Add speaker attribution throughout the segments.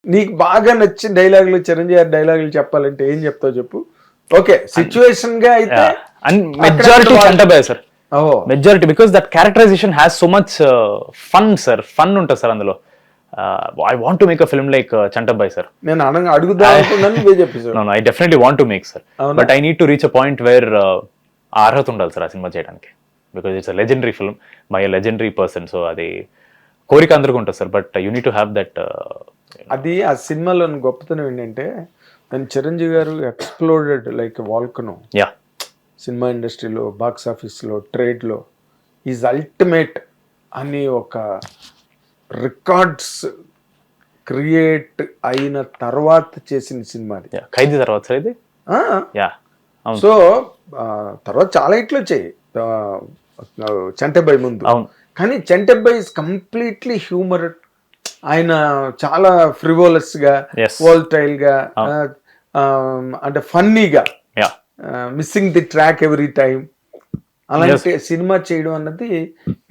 Speaker 1: నీకు బాగా నచ్చిన డైలాగులు, చిరంజీవి గారి డైలాగులు చెప్పాలంటే ఏం చెప్తావు చెప్పు. ఓకే, సిచ్యువేషన్ గా అయితే
Speaker 2: and majority Chantabbai sir, majority, because that characterization has so much fun sir, fun ఉంటుంది సార్ అందులో. I want to make a film like Chantabbai sir.
Speaker 1: నేను అడుగుదా అనుకున్నాను.
Speaker 2: I definitely want to make sir, but I need to reach a point where ఆ అర్హత ఉండాలి sir ఆ cinema చేయడానికి, because it's a legendary film by a legendary person. So అది కోరిక అందరికీ ఉంటుంది sir, but you need to have that.
Speaker 1: అది ఆ సినిమాలో గొప్పతనం ఏంటంటే నేను చిరంజీవి గారు exploded like volcano.
Speaker 2: Yeah,
Speaker 1: cinema ఇండస్ట్రీలో, బాక్స్ ఆఫీస్లో, ట్రేడ్లో ఈజ్ అల్టిమేట్ అని ఒక రికార్డ్స్ క్రియేట్ అయిన తర్వాత చేసిన సినిమా అది.
Speaker 2: ఖైదీ తర్వాత సార్ ఇది.
Speaker 1: సో తర్వాత చాలా ఇట్లు వచ్చాయి చంటబాయ్ ముందు. కానీ చంటబాయ్ ఇస్ కంప్లీట్లీ హ్యూమర్. ఆయన చాలా ఫ్రివోలస్ గా, వోల్టైల్ గా, అంటే ఫన్నీగా, missing the track every time. అలాంటి సినిమా చేయడం అన్నది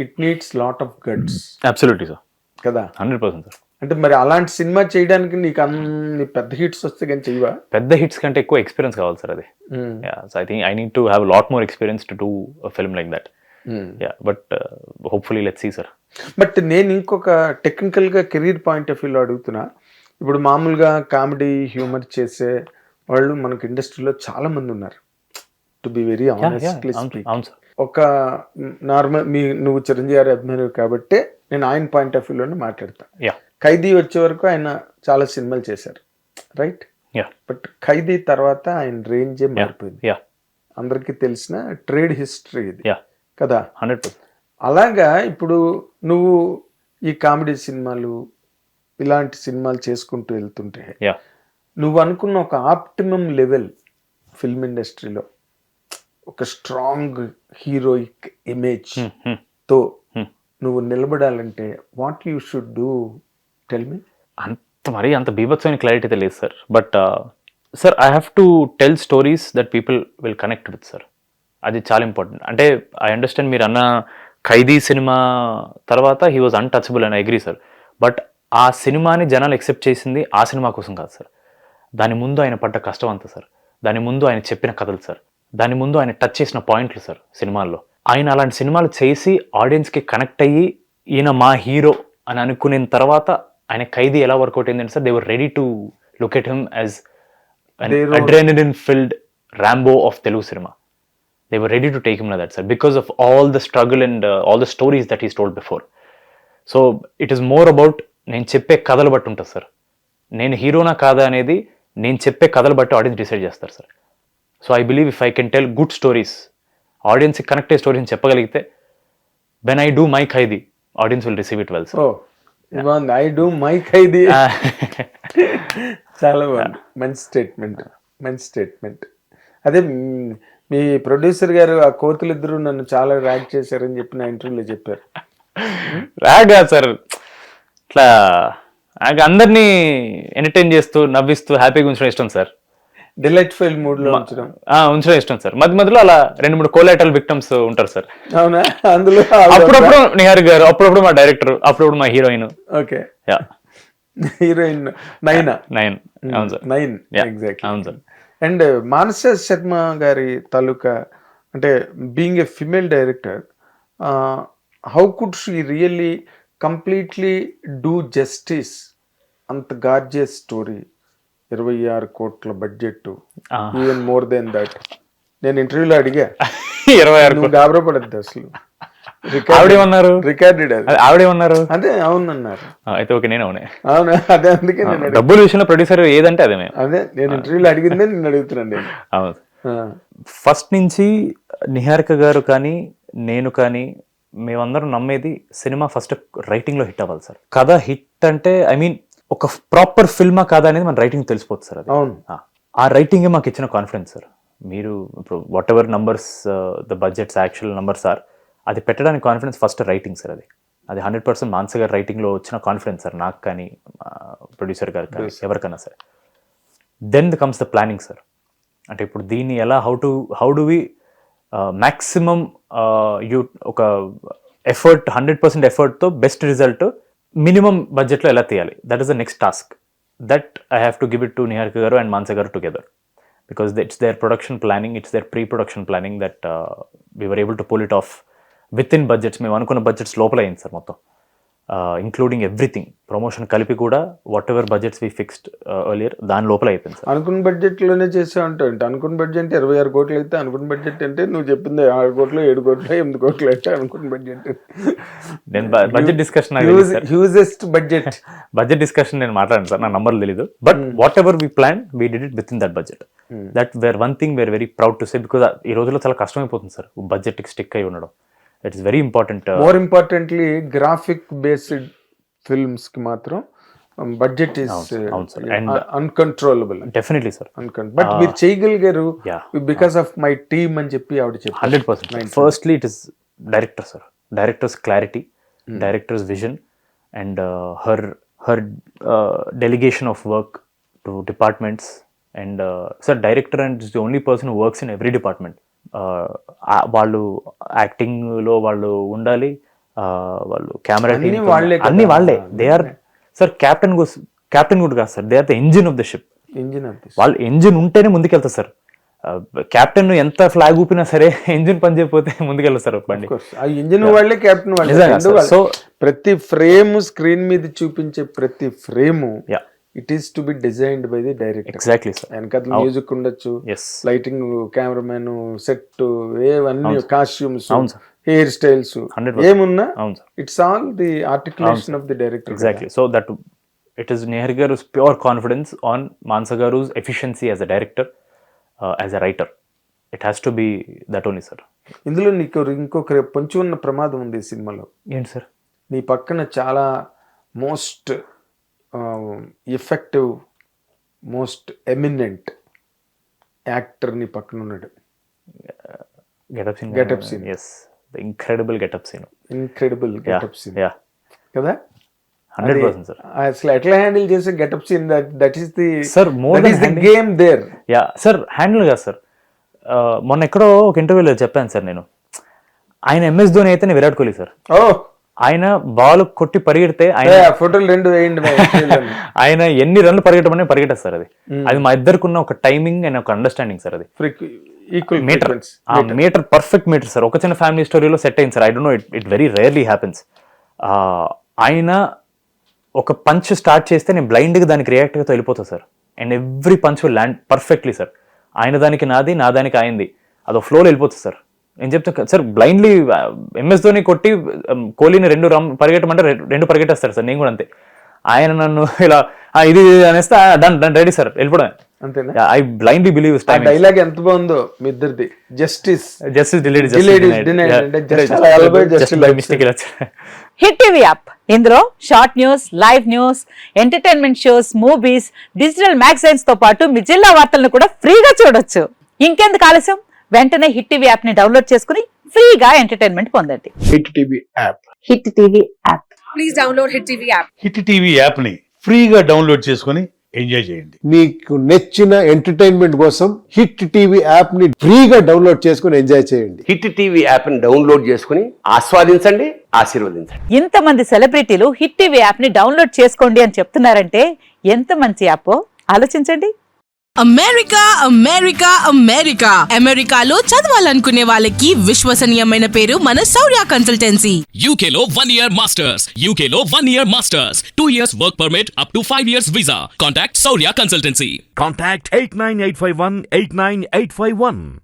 Speaker 1: it needs lot of guts.
Speaker 2: Absolutely sir,
Speaker 1: కదా,
Speaker 2: 100% సార్.
Speaker 1: అంటే మరి అలాంటి సినిమా చేయడానికి నీకు అన్ని పెద్ద హిట్స్ వస్తే కానీ చెయ్యవా?
Speaker 2: పెద్ద హిట్స్ కంటే ఎక్కువ ఎక్స్పీరియన్స్ కావాలి సార్ అది. So I think I need to have lot more experience to do a film like that. But hopefully let's see sir.
Speaker 1: But నేను ఇంకొక టెక్నికల్ గా కెరీర్ పాయింట్ ఆఫ్ వ్యూలో అడుగుతున్నా. ఇప్పుడు మామూలుగా కామెడీ హ్యూమర్ చేసే వాళ్ళు మనకు ఇండస్ట్రీలో చాలా మంది ఉన్నారు. టు బి వెరీ ఆనెస్ట్, ఒక నార్మల్ నువ్వు చిరంజీవి గారి అభిమాని కాబట్టి నేను ఆయన పాయింట్ ఆఫ్ వ్యూలోనే మాట్లాడతా. ఖైదీ వచ్చే వరకు ఆయన చాలా సినిమాలు చేశారు, రైట్? బట్ ఖైదీ తర్వాత ఆయన రేంజే మారిపోయింది. అందరికీ తెలిసిన ట్రేడ్ హిస్టరీ ఇది, కదా.
Speaker 2: 100%.
Speaker 1: అలాగా ఇప్పుడు నువ్వు ఈ కామెడీ సినిమాలు, ఇలాంటి సినిమాలు చేసుకుంటూ వెళ్తుంటే నువ్వు అనుకున్న ఒక ఆప్టిమం లెవెల్ ఫిల్మ్ ఇండస్ట్రీలో ఒక స్ట్రాంగ్ హీరోయిక్ ఇమేజ్ తో నువ్వు నిలబడాలంటే what you should do, tell me.
Speaker 2: అంత బీభత్సమైన క్లారిటీ తెలియదు sir, but sir I have to tell stories that people will connect with sir. అది చాలా ఇంపార్టెంట్. అంటే ఐ అండర్స్టాండ్ మీరు అన్న ఖైదీ సినిమా తర్వాత హీ వాజ్ అన్టచబుల్ అని అగ్రీ సార్, బట్ ఆ సినిమాని జనాలు ఎక్సెప్ట్ చేసింది ఆ సినిమా కోసం కాదు సార్. దాని ముందు ఆయన పడ్డ కష్టం అంతా సార్, దాని ముందు ఆయన చెప్పిన కథలు సార్, దాని ముందు ఆయన టచ్ చేసిన పాయింట్లు సార్ సినిమాల్లో. ఆయన అలాంటి సినిమాలు చేసి ఆడియన్స్కి కనెక్ట్ అయ్యి ఈయన మా హీరో అని అనుకున్న తర్వాత ఆయన ఖైదీ ఎలా వర్కౌట్ అయిందంటే sir, they were ready to look at him as adrenaline filled Rambo of Telugu cinema. They were ready to take him like that, sir, because of all the struggle and all the stories that he's told before. So it is more about నేను చెప్పే కథలు బట్టి ఉంటుంది sir. నేను హీరోనా కాదా అనేది నేను చెప్పే కథలు బట్టి ఆడియన్స్ డిసైడ్ చేస్తారు sir. So I believe if I can tell good stories, ఆడియన్స్కి కనెక్ట్ అయ్యే స్టోరీస్ చెప్పగలిగితే, when I do my Khaidi audience will receive it well sir.
Speaker 1: I do my Khaidi చాలా మంచి స్టేట్మెంట్, మంచి స్టేట్మెంట్. అదే మీ ప్రొడ్యూసర్ గారు ఆ కోతులు ఇద్దరు నన్ను చాలా ర్యాగ్ చేశారని చెప్పి నా ఇంటర్వ్యూలో చెప్పారు.
Speaker 2: ర్యాగ్ సార్, ఇట్లా అందరినీ ఎంటర్టైన్ చేస్తూ నవ్విస్తూ హ్యాపీగా ఉంచడం ఇష్టం సార్.
Speaker 1: డిలైట్ఫుల్ మూడ్ లో
Speaker 2: ఉంచడం ఇష్టం సార్. మధ్య మధ్యలో అలా 2-3 కోలాటరల్ విక్టమ్స్ ఉంటారు సార్.
Speaker 1: అవునా? అందులో
Speaker 2: అప్పుడప్పుడు నిహార్ గారు, అప్పుడప్పుడు మా డైరెక్టర్, అప్పుడప్పుడు మా హీరోయిన్.
Speaker 1: Okay, heroine nine.
Speaker 2: అవును సార్,
Speaker 1: 9 ఎగ్జాక్ట్లీ.
Speaker 2: అవును సార్.
Speaker 1: అండ్ మానస శర్మ గారి తాలూకా, అంటే being a female director, how could she really completely do justice అంత గార్జియస్ స్టోరీ? 26 కోట్ల budget, even more than that. నేను ఇంటర్వ్యూలో అడిగా,
Speaker 2: 26
Speaker 1: గాబరపడద్దు అసలు.
Speaker 2: ఆవిడేమన్నారు?
Speaker 1: రికార్డెడ్.
Speaker 2: ఆవిడేమన్నారు?
Speaker 1: అదే అవునన్నారు.
Speaker 2: అయితే ఓకే, నేను అవునే.
Speaker 1: అవునా? అదే, అందుకే నేను
Speaker 2: డబ్బుల విషయంలో ప్రొడ్యూసర్ ఏదంటే అదే మేము.
Speaker 1: అదే నేను ఇంటర్వ్యూలో అడిగిందే నేను అడుగుతున్నాను నేను.
Speaker 2: అవును, ఫస్ట్ నుంచి నిహారిక గారు కానీ నేను కానీ మేమందరం నమ్మేది సినిమా ఫస్ట్ రైటింగ్లో హిట్ అవ్వాలి సార్. కథ హిట్ అంటే ఐ మీన్ ఒక ప్రాపర్ ఫిల్మా కాదా అనేది మన రైటింగ్ తెలిసిపోతుంది సార్. అది
Speaker 1: అవును,
Speaker 2: ఆ రైటింగే మాకు ఇచ్చిన కాన్ఫిడెన్స్ సార్. మీరు ఇప్పుడు whatever numbers the budgets actual numbers are, అది పెట్టడానికి కాన్ఫిడెన్స్ ఫస్ట్ రైటింగ్ సార్. అది 100% మానస గారి రైటింగ్లో వచ్చిన కాన్ఫిడెన్స్ సార్, నాకు కానీ ప్రొడ్యూసర్ గారు కానీ ఎవరికైనా సరే. Then comes the planning sir. అంటే ఇప్పుడు దీన్ని ఎలా హౌ డు వి మ్యాక్సిమం ఒక ఎఫర్ట్, 100% ఎఫర్ట్తో బెస్ట్ రిజల్ట్ మినిమం బడ్జెట్లో ఎలా తీయాలి, that is the next task. that I have to give it to Niharika garu and Mansa garu together, because it's their production planning, it's their pre-production planning that we were able to pull it off within budgets. మేము అనుకున్న budgets లోపల అయింది sir మొత్తం, including everything, promotion కలిపి కూడా whatever budgets we fixed earlier దాని లోపల అయిపోయింది సార్.
Speaker 1: అనుకున్న బడ్జెట్ లోనే చేసా ఉంటావు. అనుకున్న బడ్జెట్ అంటే 26 కోట్లు అయితే అనుకున్న బడ్జెట్ అంటే నువ్వు చెప్పింది 6 కోట్లు 7 కోట్లు 8 కోట్లు అంటే అనుకున్న బడ్జెట్.
Speaker 2: నేను budget discussion
Speaker 1: hugest budget
Speaker 2: discussion నేను మాట్లాడాను సార్, నా నంబర్ తెలీదు. But whatever we plan we did it within that budget. That were one thing we're very proud to say, because ఈ రోజుల్లో చాలా కష్టమైపోతుంది సార్ బడ్జెట్ స్టిక్ అయి ఉండడం. It is very important.
Speaker 1: More importantly graphic based films కి మాత్రం budget is uncontrollable.
Speaker 2: Definitely sir,
Speaker 1: but మీరు చేయగలిగారు బికాస్ ఆఫ్ మై టీమ్ అని చెప్పి ఆవిడ చెప్పారు.
Speaker 2: 100%. Firstly it is director sir, directors clarity, directors vision, and her delegation of work to departments. And sir director and is the only person who works in every department. వాళ్ళు యాక్టింగ్లో వాళ్ళు ఉండాలి, వాళ్ళు camera అన్ని వాళ్ళే. దే ఆర్ సార్ కెప్టెన్ కూడా కాదు sir, they are the engine of the ship. వాళ్ళు ఇంజిన్ ఉంటేనే ముందుకెళ్తారు సార్. కెప్టెన్ ఎంత ఫ్లాగ్ ఊపినా సరే ఇంజిన్ పని చేయకపోతే ముందుకెళ్తారు సార్ బండి.
Speaker 1: ఆ ఇంజిన్ వాళ్ళే, కెప్టెన్ వాళ్ళే. సో ప్రతి ఫ్రేమ్ స్క్రీన్ మీద చూపించే ప్రతి frame it is to be designed by the director.
Speaker 2: Exactly sir.
Speaker 1: వెనకాల మ్యూజిక్ ఉండొచ్చు, లైటింగ్, కెమెరామెన్, సెట్, ఏవన్నీ కాస్ట్యూమ్స్, హెయిర్ స్టైల్స్, ఏమున్నా it's all the articulation of the director.
Speaker 2: Exactly. So that it is Nihar garu's pure confidence on Mansa garu's efficiency as a director, as a writer. It has to be that only sir.
Speaker 1: ఇందులో నీకు ఇంకొక పొంచి ఉన్న ప్రమాదం ఉంది ఈ సినిమాలో.
Speaker 2: ఏంటి సార్?
Speaker 1: నీ పక్కన చాలా most effective, most eminent actor నీ పక్కన ఉన్నాడు.
Speaker 2: Getup scene. yes, the incredible getup scene.
Speaker 1: కదా
Speaker 2: 100% సార్.
Speaker 1: అసలు ఎట్లా హ్యాండిల్ చేసే getup scene, that is the
Speaker 2: sir more than the
Speaker 1: game there.
Speaker 2: Yeah sir, handle కాదు సార్. మొన్న ఎక్కడో ఒక ఇంటర్వ్యూలో చెప్పాను సార్ నేను, ఆయన MS ధోని అయితే విరాట్ కోహ్లీ సార్. ఆయన బాల్ కొట్టి పరిగెడితే
Speaker 1: ఫోటోలు 2 వేయండి.
Speaker 2: ఆయన ఎన్ని రన్లు పరిగెట్టమని పరిగెట్టేస్తారు. అది మా ఇద్దరికి ఉన్న ఒక టైమింగ్ అండ్ ఒక అండర్స్టాండింగ్ సార్. అది మీటర్ పర్ఫెక్ట్ మీటర్ సార్. ఒక చిన్న ఫ్యామిలీ స్టోరీలో సెట్ అయింది sir. I don't know, it very rarely happens. ఆయన ఒక పంచ్ స్టార్ట్ చేస్తే నేను బ్లైండ్గా దానికి రియాక్ట్గా వెళ్ళిపోతా sir. And every punch will land perfectly sir. ఆయన దానికి నాది, నా దానికి అయింది, అదో ఫ్లోలో వెళ్ళిపోతుంది సార్. నేను చెప్తాను సార్, బ్లైండ్లీ MS ధోని కొట్టి కోహ్లీని 2 పరిగెట్టమంటే 2 పరిగెట్టేస్తారు సార్. నేను కూడా అంతే. ఆయన నన్ను ఇలా ఇది అనేస్తే డన్ రెడీ సార్, వెళ్ళిపోవడం. I blindly believe.
Speaker 1: డైలాగ్ ఎంత బాగుందో మీ ఇద్దరిది. జస్టిస్
Speaker 3: హిట్ టీవీ యాప్, ఇందులో short news, live news, entertainment shows, movies, digital magazines తో పాటు మీ జిల్లా వార్తలను కూడా ఫ్రీగా చూడొచ్చు. ఇంకెందుకు ఆలస్యం, వెంటనే హిట్ టీవీ యాప్ ని డౌన్లోడ్ చేసుకుని ఫ్రీగా ఎంటర్టైన్మెంట్ పొందండి.
Speaker 4: Hit TV app.
Speaker 3: Hit TV app.
Speaker 5: Please download hit TV app.
Speaker 4: Hit TV app ని ఫ్రీగా డౌన్లోడ్ చేసుకుని ఎంజాయ్ చేయండి.
Speaker 6: మీకు నచ్చిన ఎంటర్టైన్మెంట్ కోసం హిట్ టీవీ యాప్ ని ఫ్రీగా డౌన్లోడ్ చేసుకుని ఎంజాయ్ చేయండి.
Speaker 7: హిట్ టీవీ యాప్ ని డౌన్లోడ్ చేసుకుని ఆస్వాదించండి, ఆశీర్వదించండి.
Speaker 3: ఇంతమంది సెలబ్రిటీలు హిట్ టీవీ యాప్ ని డౌన్లోడ్ చేసుకోండి అని చెప్తున్నారంటే ఎంత మంచి యాప్ ఆలోచించండి.
Speaker 8: అమెరికాలో చదవాలనుకునే వాళ్ళకి విశ్వసనీయమైన పేరు మన శౌర్య కన్సల్టెన్సీ.
Speaker 9: UK లో 1 year masters, UK లో 1 year masters, 2 years work permit up to 5 years visa. Contact Saurya Consultancy.
Speaker 10: Contact 89851 89851.